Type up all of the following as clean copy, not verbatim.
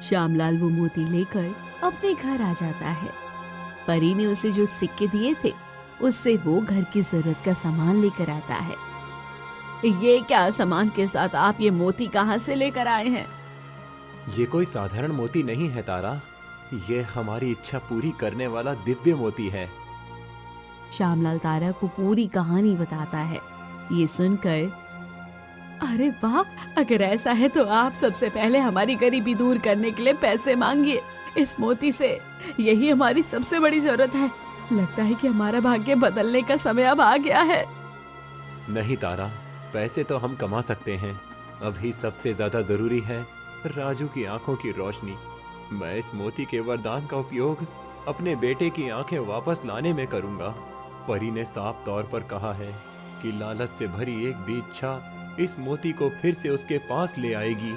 श्यामलाल वो मोती लेकर अपने घर आ जाता है। परी ने उसे जो सिक्के दिए थे उससे वो घर की जरूरत का सामान लेकर आता है। ये क्या सामान के साथ आप ये मोती कहाँ से लेकर आए हैं? ये कोई साधारण मोती नहीं है तारा, ये हमारी इच्छा पूरी करने वाला दिव्य मोती है। श्यामलाल तारा को पूरी कहानी बताता है। ये सुनकर, अरे वाह, अगर ऐसा है तो आप सबसे पहले हमारी गरीबी दूर करने के लिए पैसे मांगिए इस मोती से। यही हमारी सबसे बड़ी जरूरत है। लगता है कि हमारा भाग्य बदलने का समय अब आ गया है। नहीं तारा, पैसे तो हम कमा सकते हैं। अभी सबसे ज्यादा जरूरी है राजू की आंखों की रोशनी। मैं इस मोती के वरदान का उपयोग अपने बेटे की आंखें वापस लाने में करूंगा। परी ने साफ तौर पर कहा है कि लालच से भरी एक भी इच्छा इस मोती को फिर से उसके पास ले आएगी।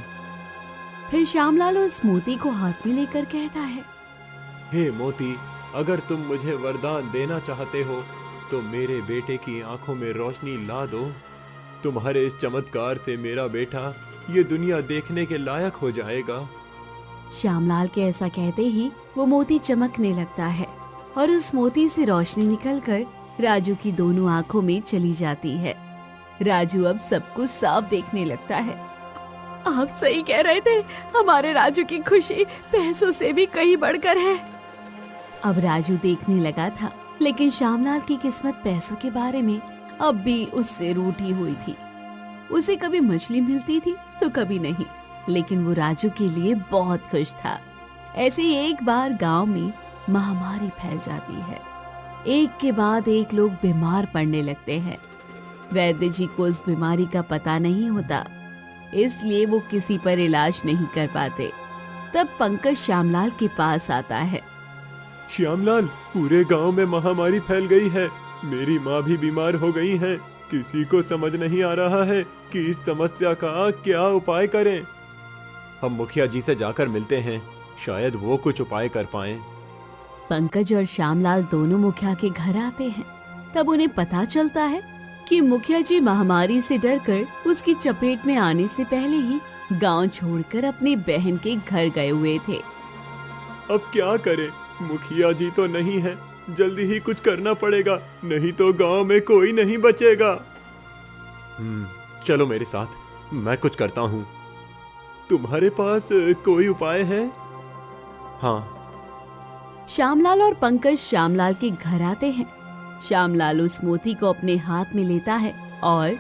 फिर श्यामलाल उस मोती को हाथ में लेकर कहता है, हे मोती, अगर तुम मुझे वरदान देना चाहते हो तो मेरे बेटे की आंखों में रोशनी ला दो। तुम्हारे इस चमत्कार से मेरा बेटा ये दुनिया देखने के लायक हो जाएगा। श्यामलाल के ऐसा कहते ही वो मोती चमकने लगता है और उस मोती से रोशनी निकलकर राजू की दोनों आंखों में चली जाती है। राजू अब सब कुछ साफ देखने लगता है। आप सही कह रहे थे, हमारे राजू की खुशी पैसों से भी कहीं बढ़कर है। अब राजू देखने लगा था, लेकिन श्यामलाल की किस्मत पैसों के बारे में अब भी उससे रूठी हुई थी। उसे कभी मछली मिलती थी तो कभी नहीं, लेकिन वो राजू के लिए बहुत खुश था। ऐसे ही एक बार गांव में महामारी फैल जाती है। एक के बाद एक लोग बीमार पड़ने लगते हैं। वैद्य जी को उस बीमारी का पता नहीं होता, इसलिए वो किसी पर इलाज नहीं कर पाते। तब पंकज श्यामलाल के पास आता है। श्यामलाल, पूरे गांव में महामारी फैल गई है। मेरी माँ भी बीमार हो गई है। किसी को समझ नहीं आ रहा है कि इस समस्या का क्या उपाय करें। हम मुखिया जी से जाकर मिलते हैं, शायद वो कुछ उपाय कर पाएं। पंकज और श्यामलाल दोनों मुखिया के घर आते हैं। तब उन्हें पता चलता है कि मुखिया जी महामारी से डरकर उसकी चपेट में आने से पहले ही गांव छोड़कर अपनी बहन के घर गए हुए थे। अब क्या करें? मुखिया जी तो नहीं है, जल्दी ही कुछ करना पड़ेगा, नहीं तो गांव में कोई नहीं बचेगा। चलो मेरे साथ, मैं कुछ करता हूँ। तुम्हारे पास कोई उपाय है? हाँ। श्यामलाल और पंकज श्यामलाल के घर आते हैं। श्यामलाल उस मोती को अपने हाथ में लेता है और,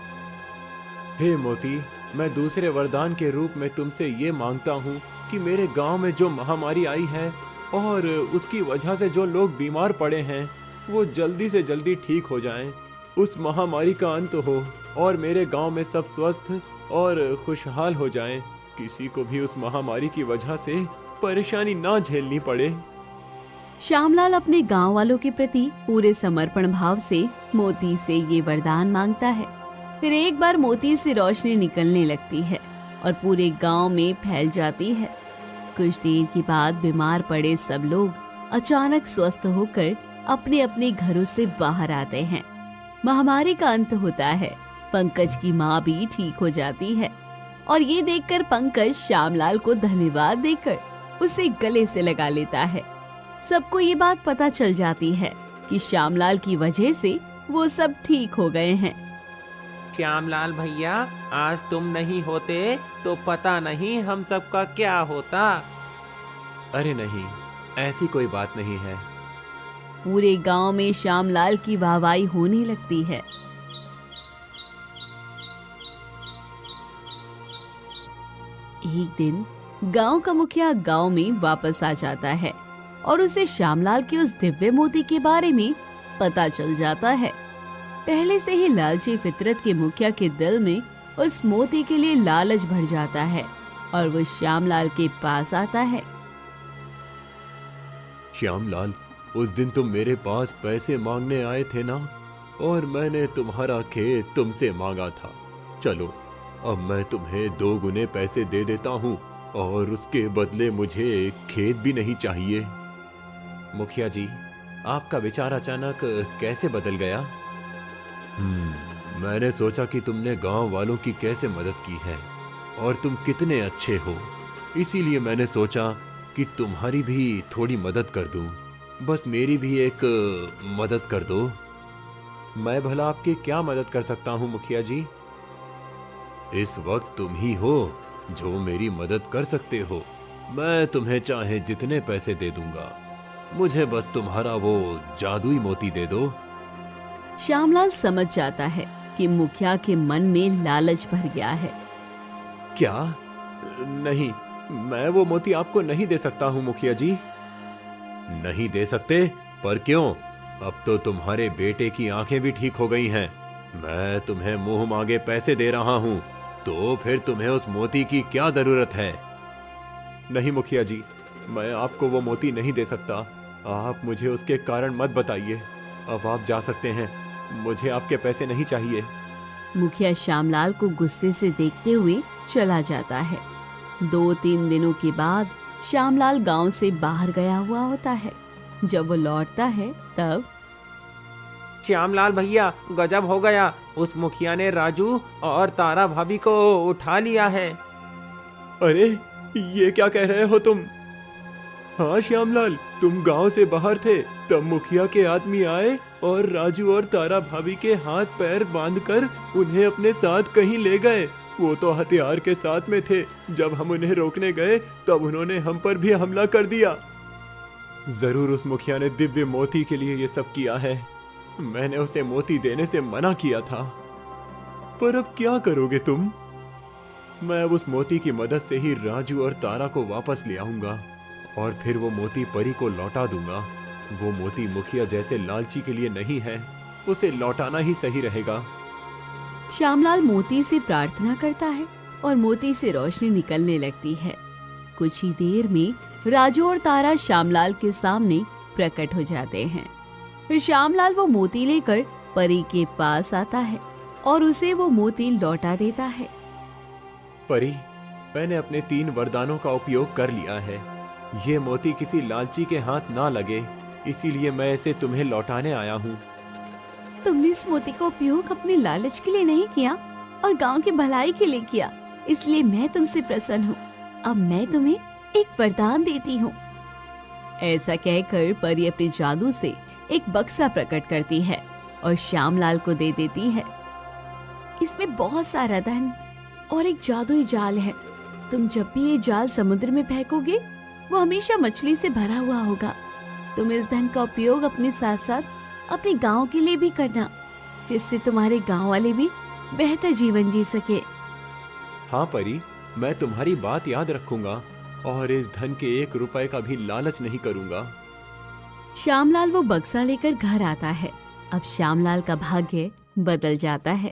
हे मोती, मैं दूसरे वरदान के रूप में तुमसे ये मांगता हूँ कि मेरे गांव में जो महामारी आई है और उसकी वजह से जो लोग बीमार पड़े हैं वो जल्दी से जल्दी ठीक हो जाएं। उस महामारी का अंत हो और मेरे गांव में सब स्वस्थ और खुशहाल हो जाएं। किसी को भी उस महामारी की वजह से परेशानी ना झेलनी पड़े। श्यामलाल अपने गांव वालों के प्रति पूरे समर्पण भाव से मोती से ये वरदान मांगता है। फिर एक बार मोती से रोशनी निकलने लगती है और पूरे गांव में फैल जाती है। कुछ देर के बाद बीमार पड़े सब लोग अचानक स्वस्थ होकर अपने अपने घरों से बाहर आते हैं। महामारी का अंत होता है। पंकज की माँ भी ठीक हो जाती है और ये देखकर पंकज श्यामलाल को धन्यवाद देकर उसे गले से लगा लेता है। सबको ये बात पता चल जाती है कि श्यामलाल की वजह से वो सब ठीक हो गए हैं। श्यामलाल भैया, आज तुम नहीं होते तो पता नहीं हम सबका क्या होता। अरे नहीं, ऐसी कोई बात नहीं है। पूरे गांव में श्यामलाल की वाहवाही होने लगती है। एक दिन गांव का मुखिया गांव में वापस आ जाता है और उसे श्यामलाल के उस दिव्य मोती के बारे में पता चल जाता है। पहले से ही लालची फितरत के मुखिया के दिल में उस मोती के लिए लालच भर जाता है और वो श्यामलाल के पास आता है। श्यामलाल, उस दिन तुम मेरे पास पैसे मांगने आए थे ना, और मैंने तुम्हारा खेत तुमसे मांगा था। चलो, अब मैं तुम्हें 2 गुने पैसे दे देता हूँ और उसके बदले मुझे खेत भी नहीं चाहिए। मुखिया जी, आपका विचार अचानक कैसे बदल गया? मैंने सोचा कि तुमने गांव वालों की कैसे मदद की है और तुम कितने अच्छे हो, इसीलिए मैंने सोचा कि तुम्हारी भी थोड़ी मदद कर दूं। बस मेरी भी एक मदद कर दो। मैं भला आपकी क्या मदद कर सकता हूं मुखिया जी? इस वक्त तुम ही हो जो मेरी मदद कर सकते हो। मैं तुम्हें चाहे जितने पैसे दे दूंगा, मुझे बस तुम्हारा वो जादुई मोती दे दो। श्यामलाल समझ जाता है कि मुखिया के मन में लालच भर गया है। क्या? नहीं, मैं वो मोती आपको नहीं दे सकता हूं मुखिया जी। नहीं दे सकते? पर क्यों? अब तो तुम्हारे बेटे की आंखें भी ठीक हो गई हैं। मैं तुम्हें मुंह मांगे पैसे दे रहा हूं, तो फिर तुम्हें उस मोती की क्या जरूरत है? नहीं मुखिया जी, मैं आपको वो मोती नहीं दे सकता। आप मुझे उसके कारण मत बताइए। अब आप जा सकते हैं, मुझे आपके पैसे नहीं चाहिए। मुखिया श्यामलाल को गुस्से से देखते हुए चला जाता है। 2-3 दिनों के बाद श्यामलाल गांव से बाहर गया हुआ होता है। जब वो लौटता है तब श्यामलाल भैया, गजब हो गया। उस मुखिया ने राजू और तारा भाभी को उठा लिया है। अरे, ये क्या कह रहे हो तुम? हाँ श्यामलाल, तुम गांव से बाहर थे, तब मुखिया के आदमी आए और राजू और तारा भाभी के हाथ पैर बांधकर उन्हें अपने साथ कहीं ले गए। वो तो हथियार के साथ में थे। जब हम उन्हें रोकने गए तब उन्होंने हम पर भी हमला कर दिया। जरूर उस मुखिया ने दिव्य मोती के लिए ये सब किया है। मैंने उसे मोती देने से मना किया था, पर अब क्या करोगे तुम? मैं अब उस मोती की मदद से ही राजू और तारा को वापस ले आऊंगा और फिर वो मोती परी को लौटा दूंगा। वो मोती मुखिया जैसे लालची के लिए नहीं है, उसे लौटाना ही सही रहेगा। श्यामलाल मोती से प्रार्थना करता है और मोती से रोशनी निकलने लगती है। कुछ ही देर में राजू और तारा श्यामलाल के सामने प्रकट हो जाते हैं। फिर श्यामलाल वो मोती लेकर परी के पास आता है और उसे वो मोती लौटा देता है। परी, मैंने अपने 3 वरदानों का उपयोग कर लिया है। ये मोती किसी लालची के हाथ ना लगे, इसीलिए मैं इसे तुम्हें लौटाने आया हूँ। तुमने इस मोती का उपयोग अपने लालच के लिए नहीं किया और गांव की भलाई के लिए किया, इसलिए मैं तुमसे प्रसन्न हूँ। अब मैं तुम्हें एक वरदान देती हूँ। ऐसा कहकर परी अपने जादू से एक बक्सा प्रकट करती है और श्यामलाल को दे देती है। इसमें बहुत सारा धन और एक जादुई जाल है। तुम जब भी ये जाल समुद्र में फेंकोगे, वो हमेशा मछली से भरा हुआ होगा। तुम इस धन का उपयोग अपने साथ साथ अपने गांव के लिए भी करना, जिससे तुम्हारे गांव वाले भी बेहतर जीवन जी सके। हाँ परी, मैं तुम्हारी बात याद रखूंगा और इस धन के 1 रुपए का भी लालच नहीं करूंगा। श्यामलाल वो बक्सा लेकर घर आता है। अब श्यामलाल का भाग्य बदल जाता है।